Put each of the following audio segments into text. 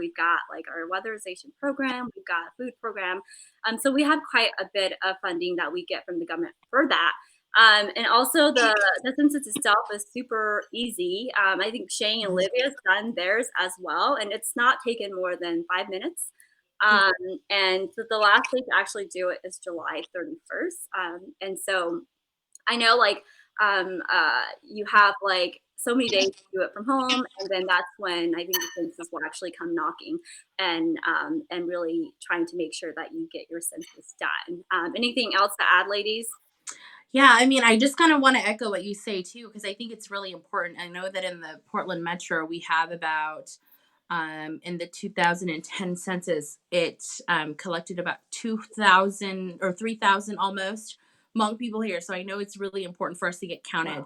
We've got like our weatherization program, we've got a food program. So we have quite a bit of funding that we get from the government for that. And also the census itself is super easy. I think Shane and Olivia's done theirs as well, and it's not taken more than 5 minutes. Um, and the last day to actually do it is July 31st. And so I know like you have like so many days to do it from home, and then that's when I think the census will actually come knocking and really trying to make sure that you get your census done. Anything else to add, ladies? Yeah, I mean, I just kind of want to echo what you say too, because I think it's really important. I know that in the Portland metro, we have about, in the 2010 census, it collected about 2,000 or 3,000 almost Hmong people here. So I know it's really important for us to get counted.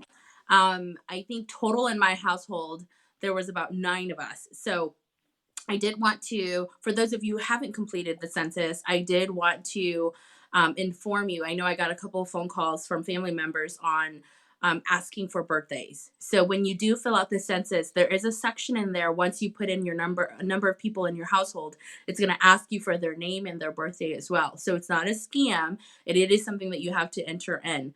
I think total in my household, there was about 9 of us. So I did want to, for those of you who haven't completed the census, I did want to inform you. I know I got a couple of phone calls from family members on asking for birthdays. So when you do fill out the census, there is a section in there. Once you put in your number, a number of people in your household, it's going to ask you for their name and their birthday as well. So it's not a scam. It is something that you have to enter in.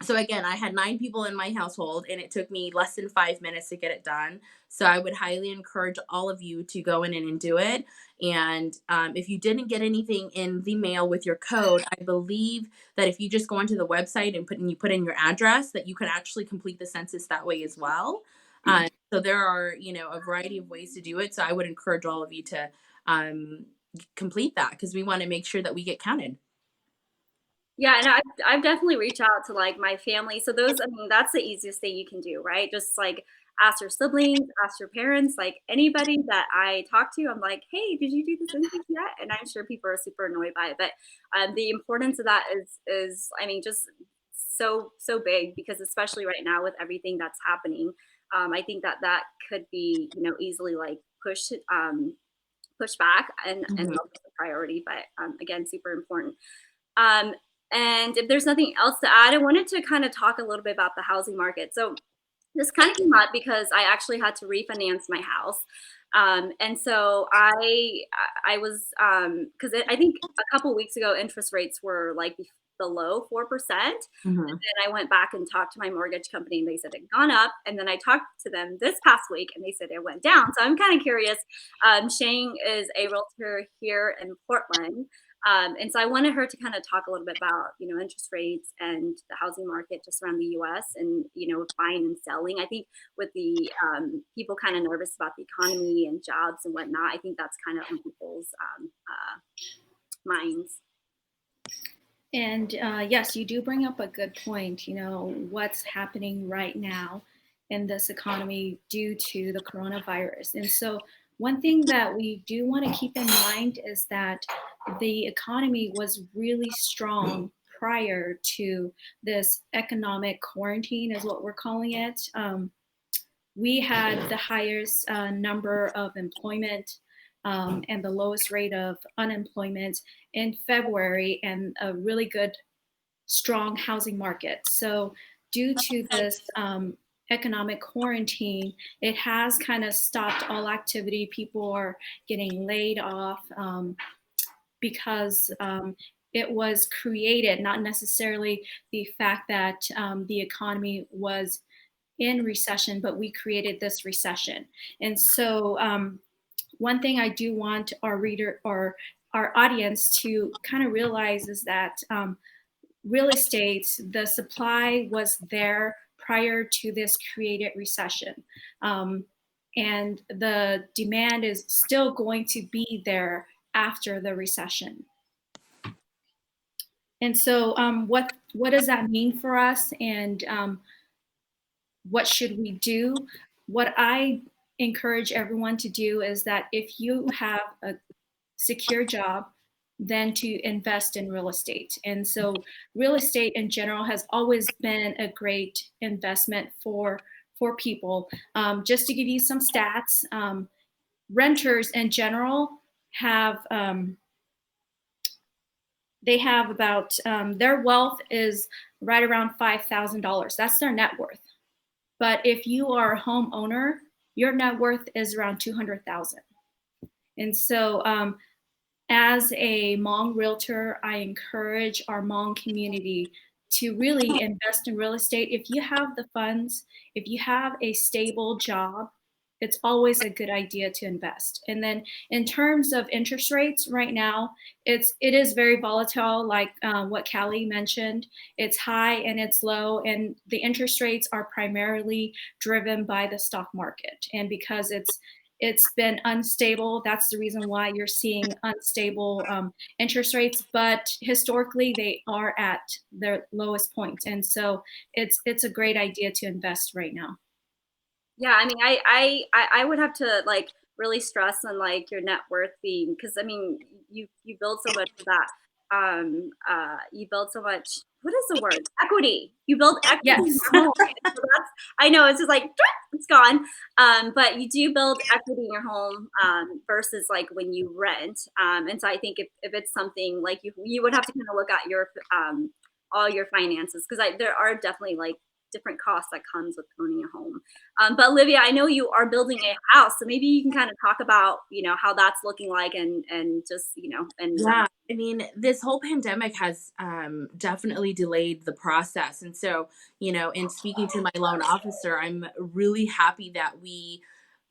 So again, I had 9 people in my household, and it took me less than 5 minutes to get it done. So I would highly encourage all of you to go in and do it. And if you didn't get anything in the mail with your code, I believe that if you just go onto the website and you put in your address, that you can actually complete the census that way as well. So there are, a variety of ways to do it. So I would encourage all of you to complete that, because we want to make sure that we get counted. Yeah, and I've definitely reached out to like my family. So those, I mean, that's the easiest thing you can do, right? Just like ask your siblings, ask your parents, like anybody that I talk to, I'm like, hey, did you do the census yet? And I'm sure people are super annoyed by it. But the importance of that is, I mean, just so big, because especially right now with everything that's happening, I think that that could be, easily like pushed back and Mhm. help with the priority. But again, super important. Um, and if there's nothing else to add, I wanted to kind of talk a little bit about the housing market. So this kind of came up because I actually had to refinance my house. And so I was because I think a couple weeks ago interest rates were like below 4%. Mhm. And I went back and talked to my mortgage company, and they said it had gone up. And then I talked to them this past week, and they said it went down. So I'm kind of curious. Shane is a realtor here in Portland. And so I wanted her to kind of talk a little bit about, interest rates and the housing market just around the US and, buying and selling. I think with the people kind of nervous about the economy and jobs and whatnot, I think that's kind of on people's minds. And yes, you do bring up a good point. What's happening right now in this economy due to the coronavirus. And so, one thing that we do want to keep in mind is that the economy was really strong prior to this economic quarantine, is what we're calling it. We had the highest number of employment and the lowest rate of unemployment in February, and a really good, strong housing market. So, due to this economic quarantine, it has kind of stopped all activity. People are getting laid off because it was created, not necessarily the fact that the economy was in recession, but we created this recession. And so, one thing I do want our reader or our audience to kind of realize is that real estate, the supply was there prior to this created recession. And the demand is still going to be there after the recession. And so, what does that mean for us? And what should we do? What I encourage everyone to do is that if you have a secure job, then to invest in real estate. And so real estate in general has always been a great investment for people. Just to give you some stats, renters in general have they have about their wealth is right around $5,000. That's their net worth. But if you are a homeowner, your net worth is around 200,000. And so as a Hmong realtor, I encourage our Hmong community to really invest in real estate. If you have the funds, if you have a stable job, it's always a good idea to invest. And then in terms of interest rates right now, it is very volatile, like what Callie mentioned. It's high and it's low, and the interest rates are primarily driven by the stock market. And because it's been unstable. That's the reason why you're seeing unstable interest rates. But historically, they are at their lowest point, and so it's a great idea to invest right now. Yeah, I mean, I would have to like really stress on like your net worth being because I mean, you build so much of that. You build so much. What is the word? Equity. You build equity in Yes. your home. So that's I know it's just like it's gone. But you do build equity in your home versus like when you rent. And so I think if it's something like you would have to kind of look at your all your finances because there are definitely like different costs that comes with owning a home. But Olivia, I know you are building a house, so maybe you can kind of talk about, how that's looking like and just, and Yeah, I mean, this whole pandemic has definitely delayed the process. And so, in speaking to my loan officer, I'm really happy that we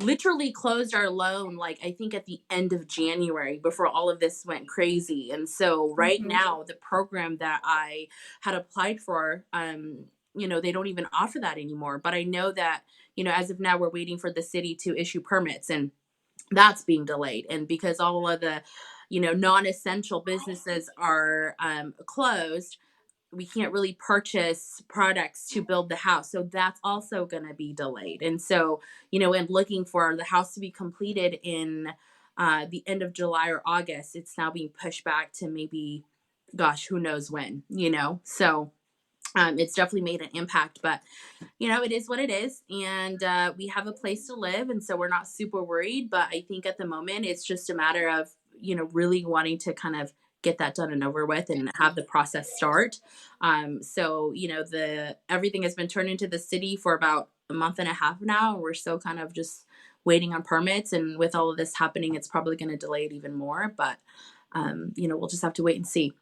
literally closed our loan, like, I think at the end of January before all of this went crazy. And so, right Mhm. now, the program that I had applied for, they don't even offer that anymore. But I know that, as of now, we're waiting for the city to issue permits. And that's being delayed, and because all of the non-essential businesses are closed, we can't really purchase products to build the house, so that's also going to be delayed. And so and looking for the house to be completed in the end of July or August, it's now being pushed back to maybe, gosh, who knows when. So it's definitely made an impact, but it is what it is. And we have a place to live. And so we're not super worried. But I think at the moment, it's just a matter of, really wanting to kind of get that done and over with and have the process start. So, everything has been turned into the city for about a month and a half now. We're still kind of just waiting on permits. And with all of this happening, it's probably going to delay it even more. But, we'll just have to wait and see.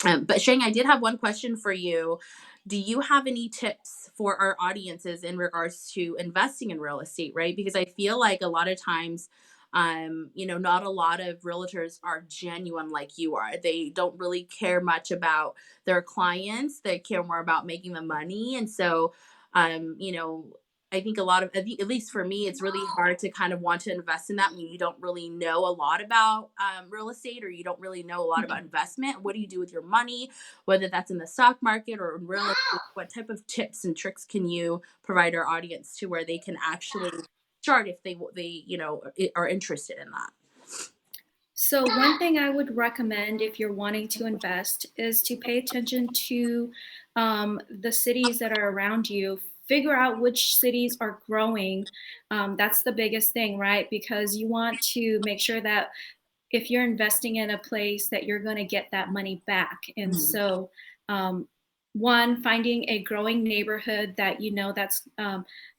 But Shang, I did have one question for you. Do you have any tips for our audiences in regards to investing in real estate, right? Because I feel like a lot of times, not a lot of realtors are genuine like you are. They don't really care much about their clients. They care more about making the money. And so, I think at least for me, it's really hard to kind of want to invest in that when you don't really know a lot about real estate, or you don't really know a lot about investment. What do you do with your money, whether that's in the stock market or in real estate? What type of tips and tricks can you provide our audience to where they can actually start if they are interested in that? So one thing I would recommend if you're wanting to invest is to pay attention to the cities that are around you. Figure out which cities are growing. That's the biggest thing, right? Because you want to make sure that if you're investing in a place that you're going to get that money back. And Mhm. so, one, finding a growing neighborhood that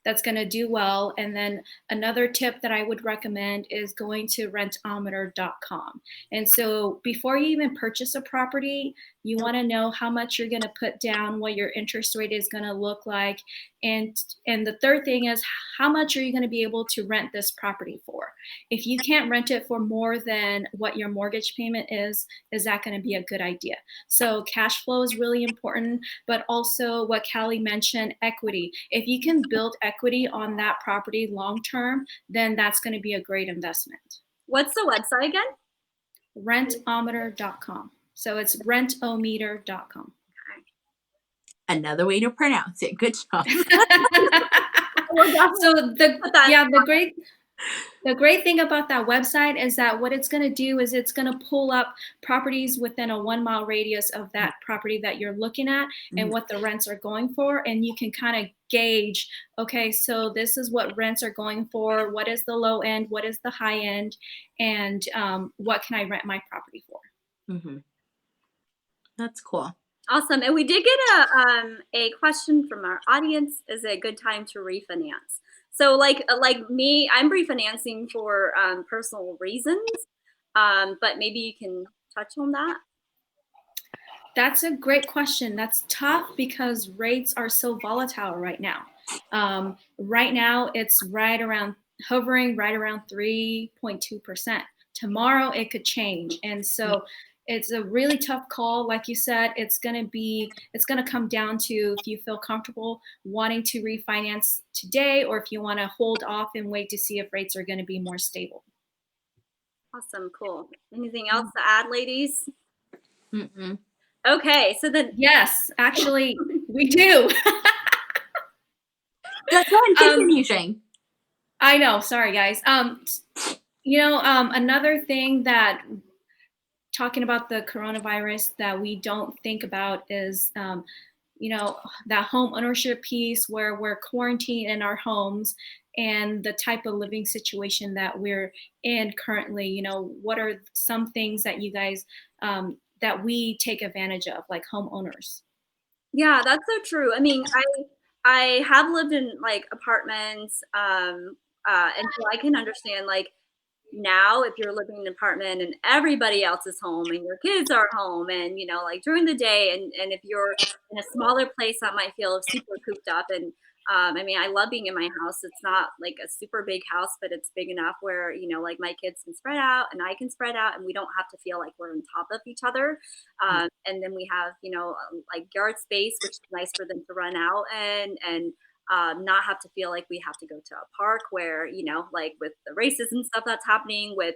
that's going to do well. And then another tip that I would recommend is going to rentometer.com. And so before you even purchase a property, you want to know how much you're going to put down, what your interest rate is going to look like, and the third thing is how much are you going to be able to rent this property for? If you can't rent it for more than what your mortgage payment is that going to be a good idea? So cash flow is really important, but also what Callie mentioned, equity. If you can build equity on that property long term, then that's going to be a great investment. what's the website again? Rentometer.com. So it's rentometer.com. Another way to pronounce it. Good job. We'll So definitely put that. the great thing about that website is that what it's going to do is it's going to pull up properties within a 1 mile radius of that property that you're looking at and what the rents are going for. And you can kind of gauge, okay, so this is what rents are going for. What is the low end? What is the high end? And what can I rent my property for? Mm-hmm. That's cool. Awesome. And we did get a question from our audience. Is it a good time to refinance? So like me, I'm refinancing for personal reasons. But maybe you can touch on that. That's a great question. That's tough because rates are so volatile right now. Right now, it's hovering right around 3.2%. Tomorrow, it could change. And so it's a really tough call. Like you said, it's going to come down to if you feel comfortable wanting to refinance today or if you want to hold off and wait to see if rates are going to be more stable. Awesome, cool. Anything else to add, ladies? Mm-mm. Okay, so then Yes, actually, we do. Go ahead, continue, Shane. I know. Sorry, guys. Another thing that talking about the coronavirus that we don't think about is, that home ownership piece where we're quarantined in our homes and the type of living situation that we're in currently. What are some things that you guys that we take advantage of, like homeowners? yeah, that's so true. I mean, I have lived in like apartments, and so I can understand like now if you're living in an apartment and everybody else is home and your kids are home and like during the day and if you're in a smaller place that might feel super cooped up and I mean I love being in my house. It's not like a super big house, but it's big enough where like my kids can spread out and I can spread out and we don't have to feel like we're on top of each other. And then we have like yard space, which is nice for them to run out and not have to feel like we have to go to a park where, like with the races and stuff that's happening with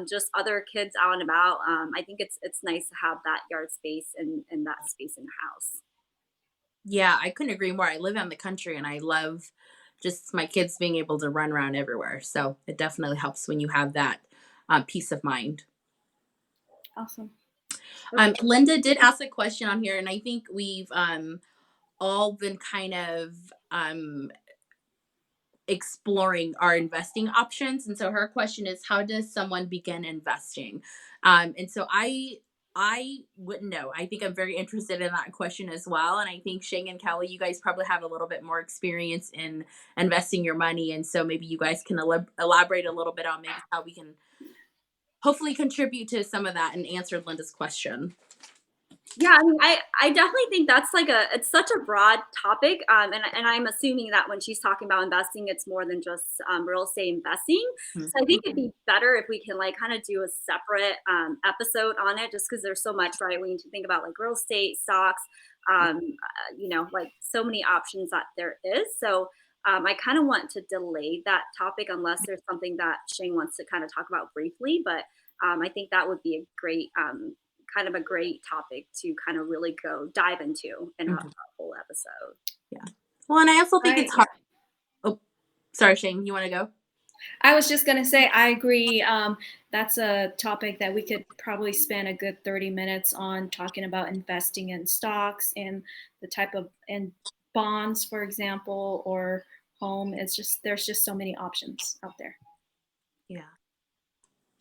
just other kids out and about. I think it's nice to have that yard space and that space in the house. Yeah, I couldn't agree more. I live in the country and I love just my kids being able to run around everywhere. So it definitely helps when you have that peace of mind. Awesome. Linda did ask a question on here, and I think we've all been kind of exploring our investing options. And so her question is, how does someone begin investing? And so I wouldn't know. I think I'm very interested in that question as well. And I think Shane and Kelly, you guys probably have a little bit more experience in investing your money. And so maybe you guys can elaborate a little bit on maybe how we can hopefully contribute to some of that and answer Linda's question. Yeah, I mean, I definitely think that's like it's such a broad topic, and I'm assuming that when she's talking about investing, it's more than just real estate investing. Mhm. So I think it'd be better if we can like kind of do a separate episode on it, just because there's so much, right? We need to think about like real estate, stocks, like so many options that there is. So I kind of want to delay that topic unless there's something that Shane wants to kind of talk about briefly, but I think that would be a great kind of a great topic to kind of really go dive into in a whole episode. Yeah. Well, and I also think it's I, hard. Oh, sorry, Shane, you want to go? I was just going to say, I agree. That's a topic that we could probably spend a good 30 minutes on talking about investing in stocks and the type of and bonds, for example, or home. There's just so many options out there. Yeah,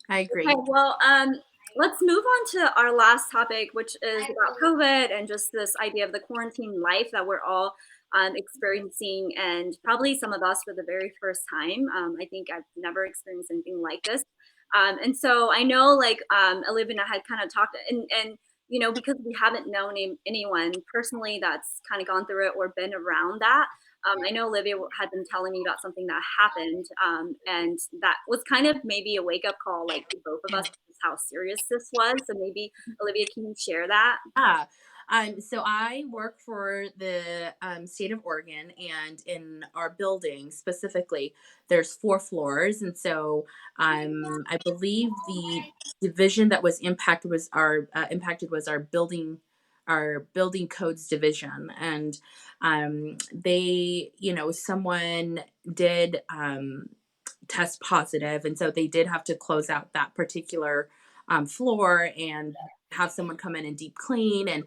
I agree. Okay, well, let's move on to our last topic, which is about COVID and just this idea of the quarantine life that we're all experiencing, and probably some of us for the very first time. I think I've never experienced anything like this. And so I know, like, Olivia and I had kind of talked, and because we haven't known anyone personally that's kind of gone through it or been around that. I know Olivia had been telling me about something that happened, and that was kind of maybe a wake up call, like to both of us, just how serious this was. So maybe Olivia, can you share that? Yeah. So I work for the state of Oregon, and in our building specifically, there's 4 floors, and so I believe the division that was impacted was our building codes division, and they, someone did test positive, and so they did have to close out that particular floor and have someone come in and deep clean, and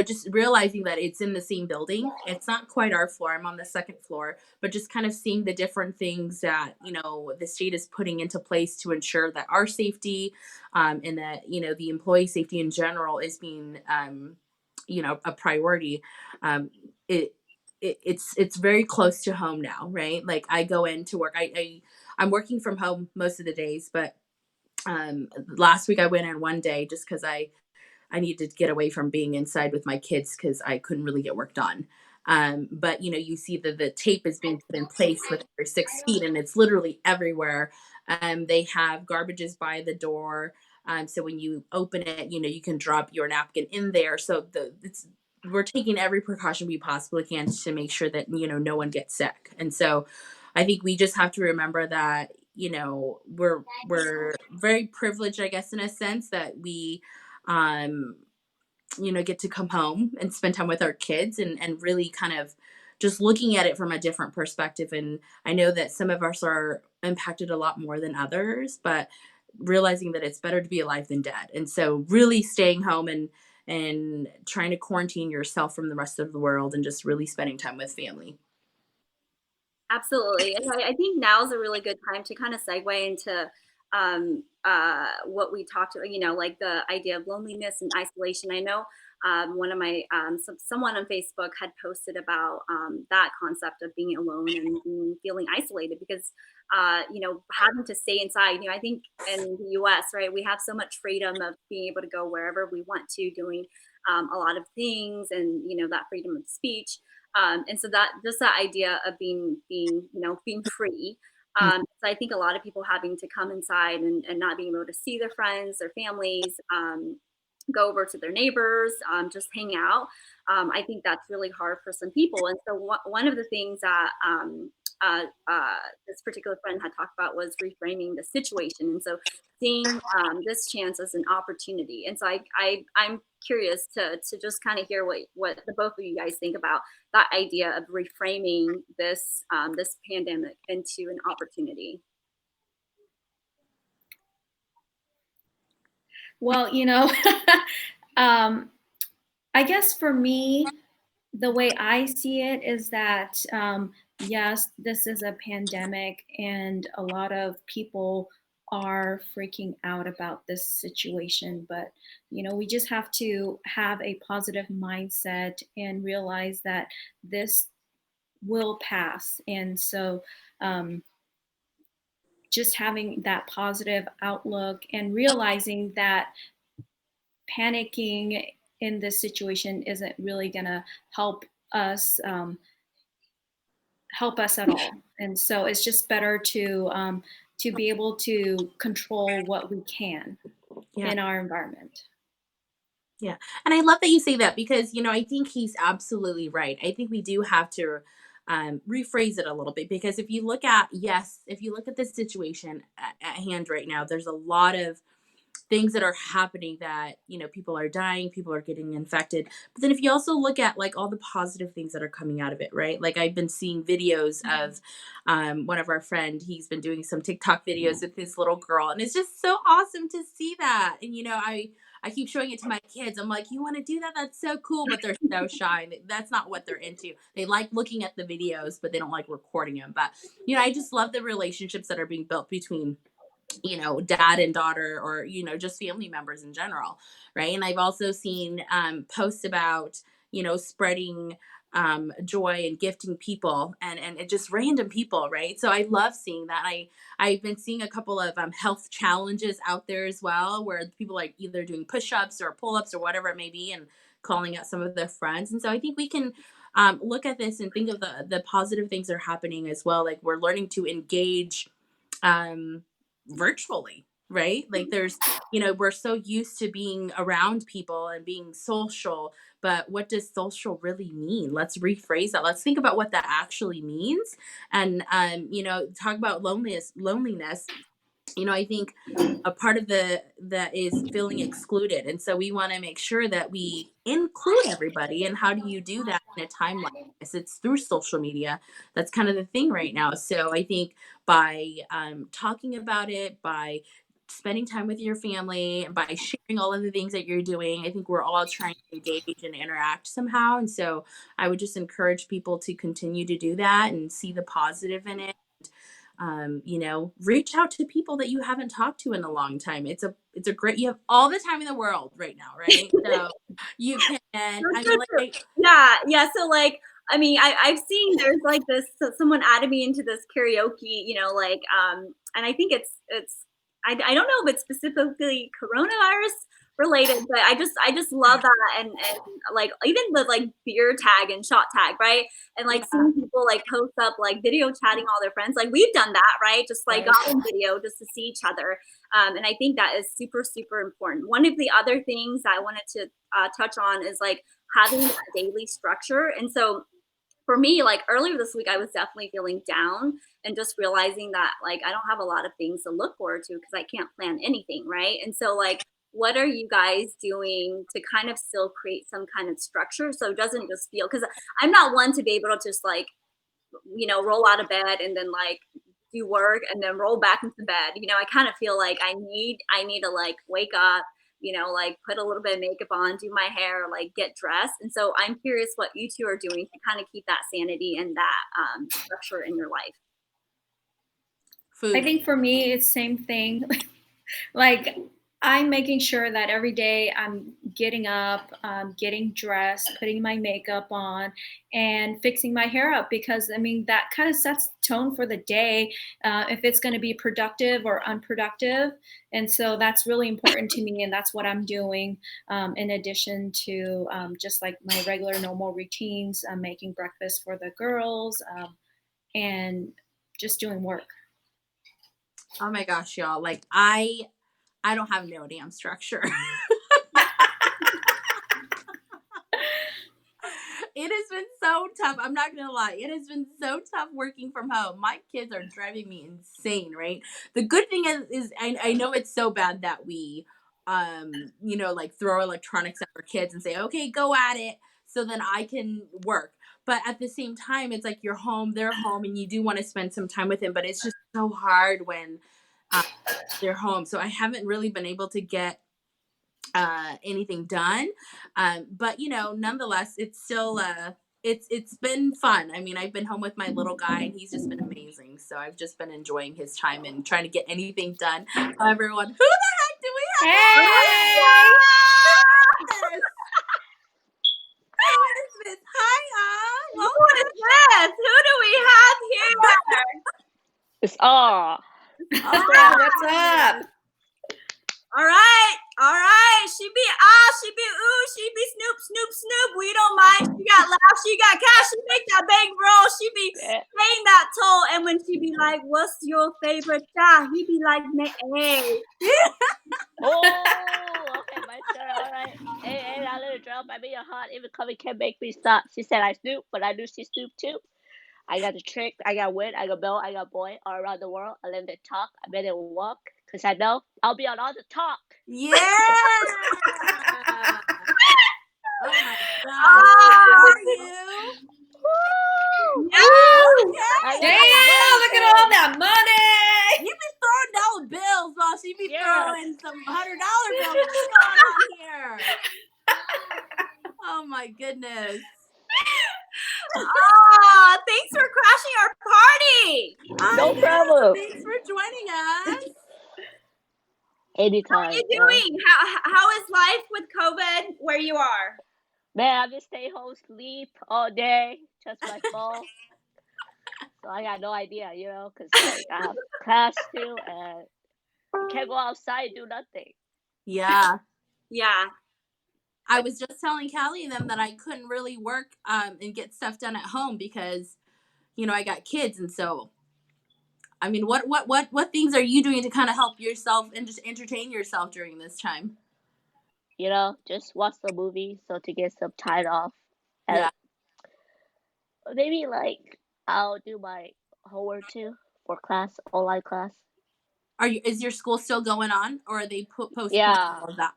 just realizing that it's in the same building. It's not quite our floor. I'm on the second floor, but just kind of seeing the different things that the state is putting into place to ensure that our safety, and that the employee safety in general is being a priority. It it's very close to home now, right? Like I go into work. I'm working from home most of the days, but last week I went in one day just because I needed to get away from being inside with my kids because I couldn't really get work done. But you see that the tape is being put in place with every 6 feet, and it's literally everywhere. They have garbages by the door, so when you open it, you can drop your napkin in there. So we're taking every precaution we possibly can to make sure that no one gets sick. And so, I think we just have to remember that we're very privileged, I guess, in a sense that we um, get to come home and spend time with our kids and really kind of just looking at it from a different perspective. And I know that some of us are impacted a lot more than others, but realizing that it's better to be alive than dead. And so really staying home and trying to quarantine yourself from the rest of the world and just really spending time with family. Absolutely. And I think now is a really good time to kind of segue into what we talked about, like the idea of loneliness and isolation. I know one of my, someone on Facebook had posted about that concept of being alone and feeling isolated because, having to stay inside. I think in the US, right, we have so much freedom of being able to go wherever we want to, doing a lot of things and, that freedom of speech. And so that just that idea of being free. So I think a lot of people having to come inside and not being able to see their friends, their families, go over to their neighbors, just hang out. I think that's really hard for some people. And so one of the things that this particular friend had talked about was reframing the situation. And so seeing this chance as an opportunity. And so I'm curious to just kind of hear what the both of you guys think about that idea of reframing this pandemic into an opportunity. Well, I guess for me, the way I see it is that, yes, this is a pandemic, and a lot of people are freaking out about this situation. But, we just have to have a positive mindset and realize that this will pass. And so, just having that positive outlook and realizing that panicking in this situation isn't really going to help us help us at all. And so it's just better to be able to control what we can Yeah. in our environment. Yeah. And I love that you say that because, I think he's absolutely right. I think we do have to rephrase it a little bit because if you look at the situation at hand right now, there's a lot of things that are happening that people are dying, people are getting infected. But then if you also look at like all the positive things that are coming out of it, right? Like I've been seeing videos of one of our friend, he's been doing some TikTok videos with his little girl, and it's just so awesome to see that. And I keep showing it to my kids. I'm like, you want to do that? That's so cool. But they're so shy. That's not what they're into. They like looking at the videos, but they don't like recording them. But, I just love the relationships that are being built between dad and daughter, or just family members in general, right? And I've also seen posts about spreading joy and gifting people, and it just random people, right? So I love seeing that. I've been seeing a couple of health challenges out there as well, where people are either doing push-ups or pull-ups or whatever it may be, and calling out some of their friends. And so I think we can look at this and think of the positive things that are happening as well. Like we're learning to engage um virtually, right? Like we're so used to being around people and being social, but what does social really mean? Let's rephrase that. Let's think about what that actually means. And talk about loneliness. I think a part of that is feeling excluded, and so we want to make sure that we include everybody. And how do you do that in a time like this? It's through social media. That's kind of the thing right now. So I think by talking about it, by spending time with your family, by sharing all of the things that you're doing, I think we're all trying to engage and interact somehow. And so I would just encourage people to continue to do that and see the positive in it. Reach out to people that you haven't talked to in a long time. It's a great, you have all the time in the world right now, right? So you can, So I mean, true. like, Yeah, yeah. So like I mean, I've seen there's like this, so someone added me into this karaoke, like, and I think I don't know if it's specifically coronavirus related, but I just love that, and like even the like beer tag and shot tag, right? And like Yeah. seeing people like post up like video chatting all their friends, like we've done that, right? Just like Right. got on video just to see each other, and I think that is super super important. One of the other things that I wanted to touch on is like having a daily structure, and so for me, like earlier this week, I was definitely feeling down and just realizing that like I don't have a lot of things to look forward to because I can't plan anything, right? And so, like, what are you guys doing to kind of still create some kind of structure so it doesn't just feel, because I'm not one to be able to just like, roll out of bed and then like do work and then roll back into bed. I kind of feel like I need to like wake up, like put a little bit of makeup on, do my hair, like get dressed. And so I'm curious what you two are doing to kind of keep that sanity and that structure in your life. Food. I think for me, it's same thing. Like I'm making sure that every day I'm getting up, getting dressed, putting my makeup on, and fixing my hair up because I mean that kind of sets the tone for the day, if it's going to be productive or unproductive. And so that's really important to me, and that's what I'm doing. In addition to just like my regular normal routines, making breakfast for the girls, and just doing work. Oh my gosh, y'all. Like I don't have no damn structure. It has been so tough. I'm not gonna lie. It has been so tough working from home. My kids are driving me insane, right? The good thing is I know it's so bad that we like throw electronics at our kids and say, okay, go at it so then I can work. But at the same time, it's like you're home, they're home, and you do want to spend some time with them, but it's just so hard when um, they're home. So I haven't really been able to get anything done, but nonetheless it's still it's been fun. I mean, I've been home with my little guy and he's just been amazing, so I've just been enjoying his time and trying to get anything done. Everyone, who the heck do we have? Hey! Yes! Who is this? Hi, What is this? Who do we have here? It's all. What's up? All right, all right. She be ooh, she be snoop, snoop, snoop. We don't mind. She got laugh, she got cash. She make that bank roll. She be paying that toll. And when she be like, "What's your favorite cha?" He be like, "Hey." Oh, okay, my turn. All right. Hey, that little girl, by me, your heart, even coming can make me stop. She said I snoop, but I knew she snooped too. I got the trick, I got win, I got bill, I got boy all around the world. I let them talk, I bet it will walk, because I know I'll be on all the talk. Yeah. Oh my god. How are you? Woo! Yeah. Okay. Damn, look at all that money. You be throwing dollar bills while she be Yeah. throwing some $100 bills. What's going on here? Oh my goodness. Thanks for crashing our party. No problem. Thanks for joining us. Anytime. How are you doing? How is life with COVID where you are? Man, I just stay home, sleep all day, just my phone. So I got no idea, because like I have class too, and you can't go outside and do nothing. Yeah. Yeah. I was just telling Callie and them that I couldn't really work and get stuff done at home because, I got kids, and so I mean, what things are you doing to kind of help yourself and just entertain yourself during this time? Just watch the movie so to get some time off. And Yeah. maybe like I'll do my homework too for class, online class. Is your school still going on, or are they postponing Yeah, all of that?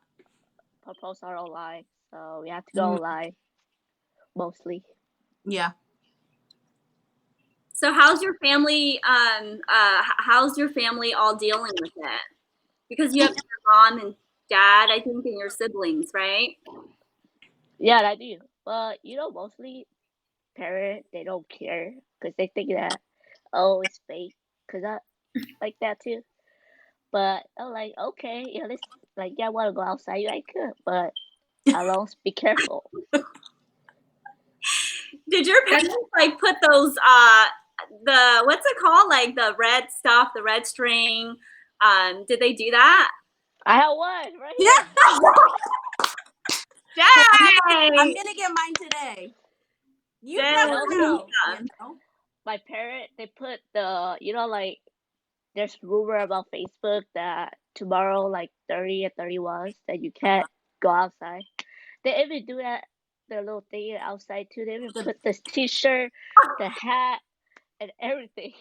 proposals are online, so we have to go online mostly. Yeah. So how's your family all dealing with it? Because you have your mom and dad, I think, and your siblings, right? Yeah, I do. But mostly parents they don't care because they think that it's fake. Cause I like that too. But I'm like, okay, this like I want to go outside. I could, but alone, be careful. Did your parents like put those the what's it called? Like the red stuff, the red string. Did they do that? I have one right Yeah. here. I'm Dang! gonna get mine today. You Dang. never And know. also, You know? my parent, they put the, like, there's rumor about Facebook that tomorrow, like 30 and 31, that you can't go outside. They even do that, the little thing outside too. They even put this T-shirt, the hat, and everything.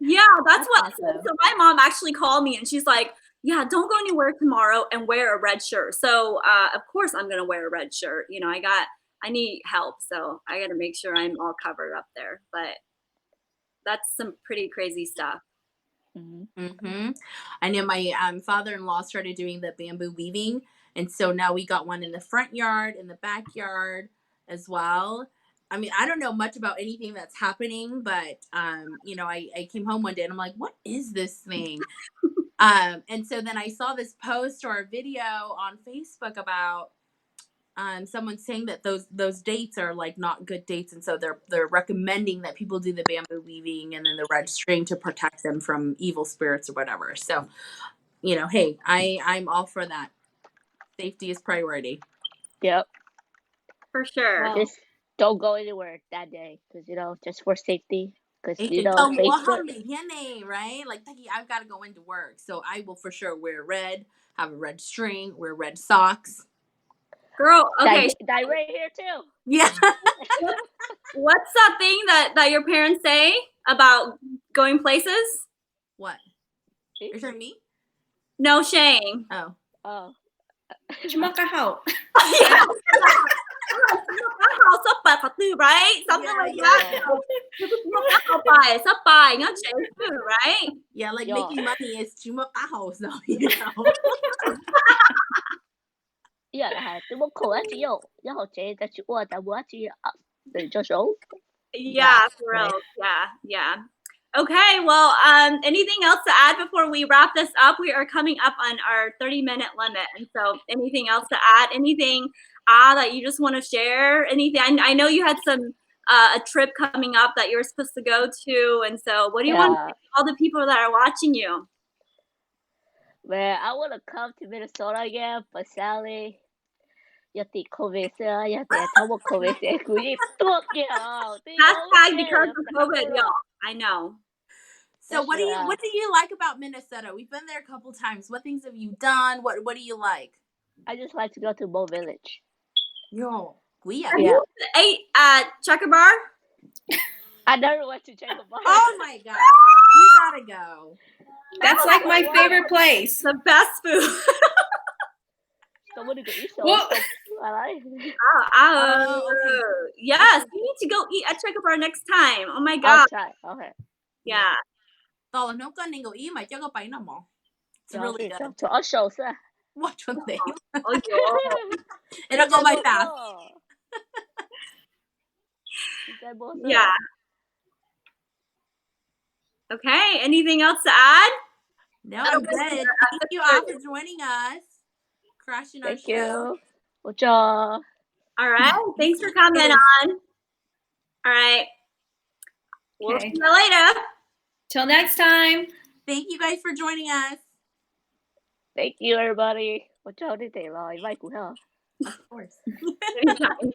Yeah, that's what. awesome. So my mom actually called me and she's like, "Yeah, don't go anywhere tomorrow and wear a red shirt." So of course I'm gonna wear a red shirt. You know, I need help, so I got to make sure I'm all covered up there. But that's some pretty crazy stuff. Mm-hmm. I know my father-in-law started doing the bamboo weaving, and so now we got one in the front yard, in the backyard as well. I mean, I don't know much about anything that's happening, but I came home one day and I'm like, what is this thing? And so then I saw this post or a video on Facebook about someone saying that those dates are like not good dates, and so they're recommending that people do the bamboo weaving and then the red string to protect them from evil spirits or whatever. So, hey, I'm all for that. Safety is priority. Yep. For sure. Wow. Just don't go anywhere that day, because just for safety. Because Well, Facebook. right? Like, I've got to go into work, so I will for sure wear red, have a red string, wear red socks. Girl, okay. That right here too. Yeah. What's that thing that your parents say about going places? What? You're talking me? No shame. Oh. Oh. Chumakahaw. Yeah. Right? Something like that. Not shame food, right? Yeah, like Yo. making money is chumakahaw, so you know. 依人係點樣扣一隻肉，然後這隻煮我就冇一隻嚟做手。 Yeah, for real. Yeah. Okay, well, anything else to add before we wrap this up? We are coming up on our 30-minute limit. And so anything else to add? Anything that you just want to share? Anything? I know you had a trip coming up that you're supposed to go to. And so what do you want to say to all the people that are watching you? Man, I want to come to Minnesota again, but sadly, 一啲 COVID 先，一啲透過 COVID 先，佢哋多嘅啊， Hashtag because of COVID, y'all. I know. So what do you like about Minnesota? We've been there a couple times. What things have you done? What do you like? I just like to go to Bow Village. Yo, Have you ate at Checker Bar? I never went to Checker Bar. Oh my god, you gotta go. That's like my favorite place. The best food. Someone to go eat Well, I like. Okay. Yes, you need to go eat at Checker Bar next time. Oh my god. I'll try. Okay. Yeah. 到香港你個醫咪一個幣那麼 It's really good. 做我 show 先。 Watch one day. Oh, yeah. It'll go by fast. Yeah. Okay. Anything else to add? No, I'm good. Thank you all for joining us. Crashing our Thank show. you. 好咗。 All right. Thanks for coming on. All right. We'll see you later. Till next time. Thank you guys for joining us. Thank you, everybody. 我做呢啲咯，唔係估下。 Of course. Anytime.